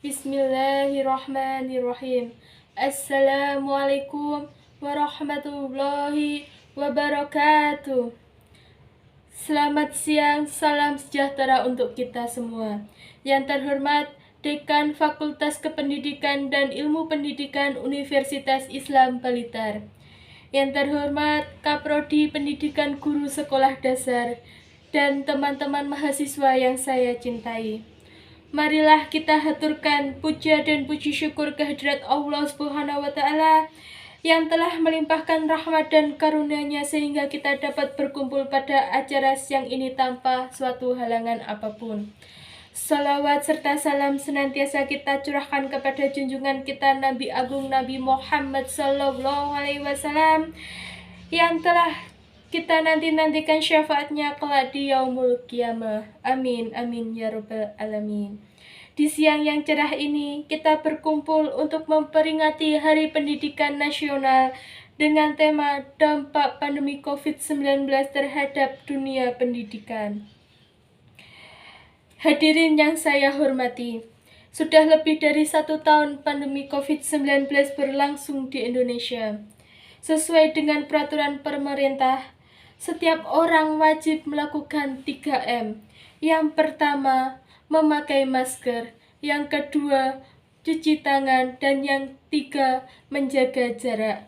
Bismillahirrahmanirrahim. Assalamualaikum warahmatullahi wabarakatuh. Selamat siang, salam sejahtera untuk kita semua. Yang terhormat Dekan Fakultas Kependidikan dan Ilmu Pendidikan Universitas Islam Blitar. Yang terhormat Kaprodi Pendidikan Guru Sekolah Dasar dan teman-teman mahasiswa yang saya cintai. Marilah kita haturkan puja dan puji syukur kehadirat Allah Subhanahu wa Ta'ala yang telah melimpahkan rahmat dan karunia-Nya sehingga kita dapat berkumpul pada acara siang ini tanpa suatu halangan apapun. Salawat serta salam senantiasa kita curahkan kepada junjungan kita Nabi Agung Nabi Muhammad Sallallahu Alaihi Wasallam yang telah kita nantikan syafaatnya kelak di yaumul qiyamah. Amin, amin, ya rabbal alamin. Di siang yang cerah ini, kita berkumpul untuk memperingati Hari Pendidikan Nasional dengan tema dampak pandemi COVID-19 terhadap dunia pendidikan. Hadirin yang saya hormati, sudah lebih dari 1 tahun pandemi COVID-19 berlangsung di Indonesia. Sesuai dengan peraturan pemerintah, setiap orang wajib melakukan 3M. Yang pertama, memakai masker. Yang kedua, cuci tangan. Dan yang ketiga, menjaga jarak.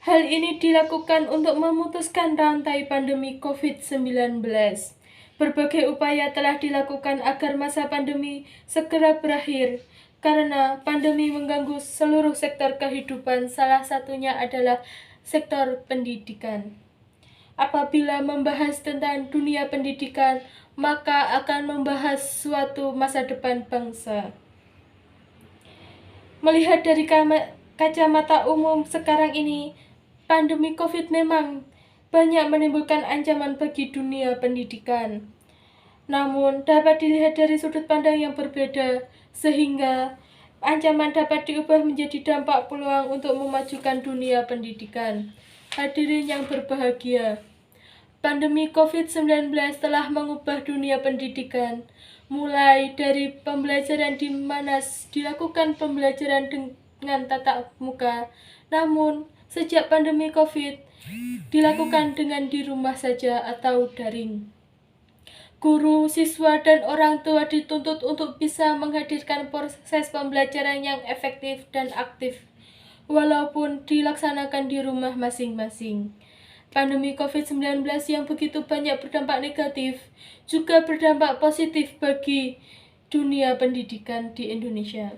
Hal ini dilakukan untuk memutuskan rantai pandemi COVID-19. Berbagai upaya telah dilakukan agar masa pandemi segera berakhir, karena pandemi mengganggu seluruh sektor kehidupan, salah satunya adalah sektor pendidikan. Apabila membahas tentang dunia pendidikan, maka akan membahas suatu masa depan bangsa. Melihat dari kacamata umum sekarang ini, pandemi COVID memang banyak menimbulkan ancaman bagi dunia pendidikan. Namun, dapat dilihat dari sudut pandang yang berbeda, sehingga ancaman dapat diubah menjadi dampak peluang untuk memajukan dunia pendidikan. Hadirin yang berbahagia, pandemi COVID-19 telah mengubah dunia pendidikan, mulai dari pembelajaran di mana dilakukan pembelajaran dengan tatap muka. Namun, sejak pandemi COVID dilakukan dengan di rumah saja atau daring. Guru, siswa, dan orang tua dituntut untuk bisa menghadirkan proses pembelajaran yang efektif dan aktif, walaupun dilaksanakan di rumah masing-masing. Pandemi COVID-19 yang begitu banyak berdampak negatif juga berdampak positif bagi dunia pendidikan di Indonesia.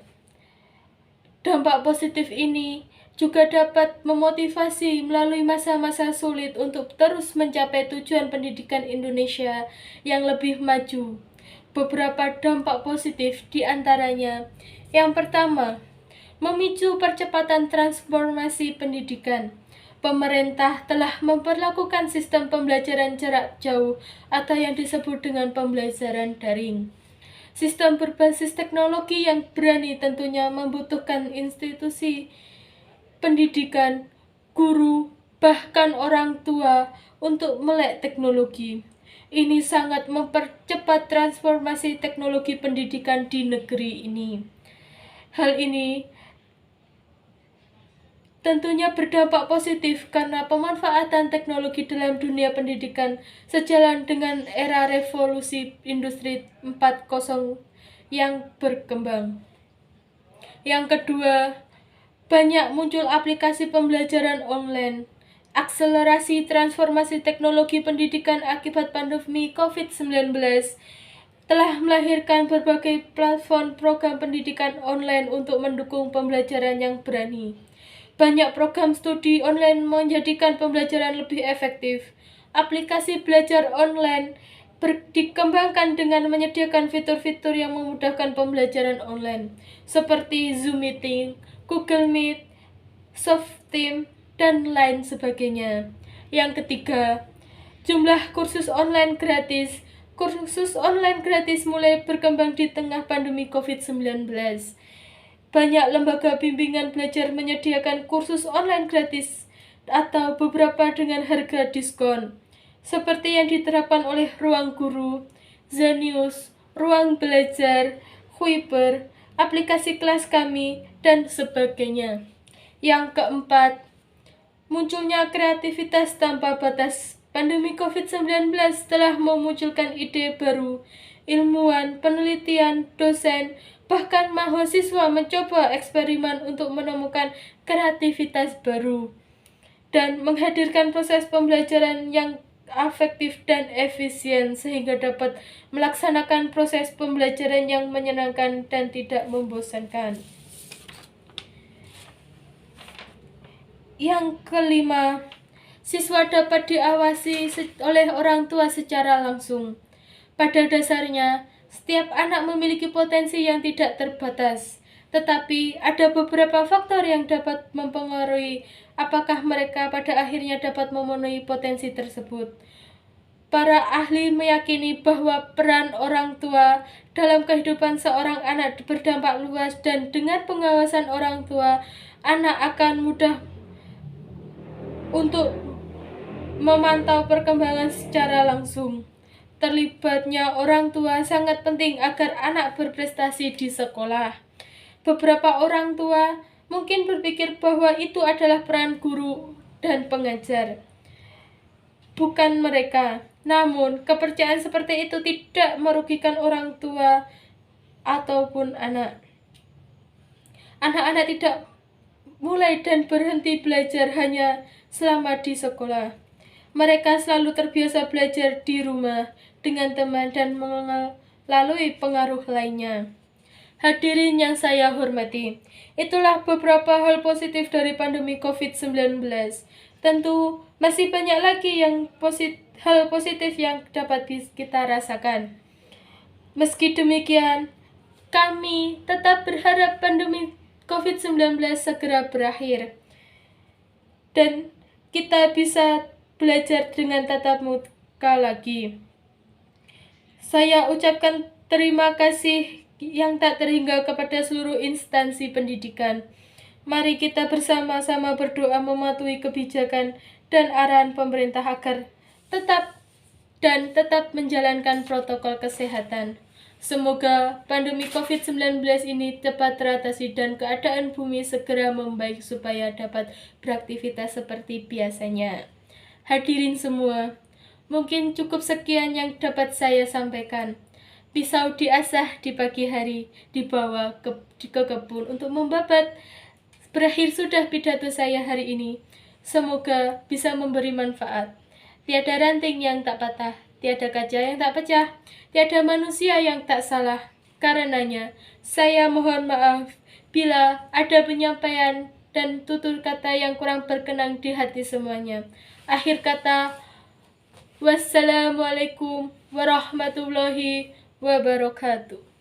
Dampak positif ini juga dapat memotivasi melalui masa-masa sulit untuk terus mencapai tujuan pendidikan Indonesia yang lebih maju. Beberapa dampak positif diantaranya, yang pertama, memicu percepatan transformasi pendidikan. Pemerintah telah memperlakukan sistem pembelajaran jarak jauh atau yang disebut dengan pembelajaran daring. Sistem berbasis teknologi yang berani tentunya membutuhkan institusi pendidikan, guru, bahkan orang tua untuk melek teknologi. Ini sangat mempercepat transformasi teknologi pendidikan di negeri ini. Hal ini tentunya berdampak positif karena pemanfaatan teknologi dalam dunia pendidikan sejalan dengan era revolusi industri 4.0 yang berkembang. Yang kedua, banyak muncul aplikasi pembelajaran online. Akselerasi transformasi teknologi pendidikan akibat pandemi COVID-19 telah melahirkan berbagai platform program pendidikan online untuk mendukung pembelajaran yang berani. Banyak program studi online menjadikan pembelajaran lebih efektif. Aplikasi belajar online dikembangkan dengan menyediakan fitur-fitur yang memudahkan pembelajaran online, seperti Zoom Meeting, Google Meet, Softeam, dan lain sebagainya. Yang ketiga, jumlah kursus online gratis. Kursus online gratis mulai berkembang di tengah pandemi COVID-19. Banyak lembaga bimbingan belajar menyediakan kursus online gratis atau beberapa dengan harga diskon, seperti yang diterapkan oleh Ruang Guru, Zenius, Ruang Belajar, Kuiper, aplikasi kelas kami, dan sebagainya. Yang keempat, munculnya kreativitas tanpa batas. Pandemi COVID-19 telah memunculkan ide baru. Ilmuwan, penelitian, dosen, bahkan mahasiswa mencoba eksperimen untuk menemukan kreativitas baru dan menghadirkan proses pembelajaran yang efektif dan efisien sehingga dapat melaksanakan proses pembelajaran yang menyenangkan dan tidak membosankan. Yang kelima, siswa dapat diawasi oleh orang tua secara langsung. Pada dasarnya, setiap anak memiliki potensi yang tidak terbatas, tetapi ada beberapa faktor yang dapat mempengaruhi apakah mereka pada akhirnya dapat memenuhi potensi tersebut. Para ahli meyakini bahwa peran orang tua dalam kehidupan seorang anak berdampak luas dan dengan pengawasan orang tua, anak akan mudah untuk memantau perkembangan secara langsung. Terlibatnya orang tua sangat penting agar anak berprestasi di sekolah. Beberapa orang tua mungkin berpikir bahwa itu adalah peran guru dan pengajar, bukan mereka. Namun, kepercayaan seperti itu tidak merugikan orang tua ataupun anak. Anak-anak tidak mulai dan berhenti belajar hanya selama di sekolah. Mereka selalu terbiasa belajar di rumah dengan teman dan melalui pengaruh lainnya. Hadirin yang saya hormati, itulah beberapa hal positif dari pandemi COVID-19. Tentu masih banyak lagi hal positif yang dapat kita rasakan. Meski demikian, kami tetap berharap pandemi COVID-19 segera berakhir dan kita bisa belajar dengan tatap muka lagi. Saya ucapkan terima kasih yang tak terhingga kepada seluruh instansi pendidikan. Mari kita bersama-sama berdoa mematuhi kebijakan dan arahan pemerintah agar tetap menjalankan protokol kesehatan. Semoga pandemi COVID-19 ini cepat teratasi dan keadaan bumi segera membaik supaya dapat beraktivitas seperti biasanya. Hadirin semua, mungkin cukup sekian yang dapat saya sampaikan. Pisau diasah di pagi hari, dibawa ke kebun untuk membabat. Berakhir sudah pidato saya hari ini. Semoga bisa memberi manfaat. Tiada ranting yang tak patah, tiada kaca yang tak pecah, tiada manusia yang tak salah. Karenanya, saya mohon maaf bila ada penyampaian dan tutur kata yang kurang berkenan di hati semuanya. Akhir kata, wassalamualaikum warahmatullahi wabarakatuh.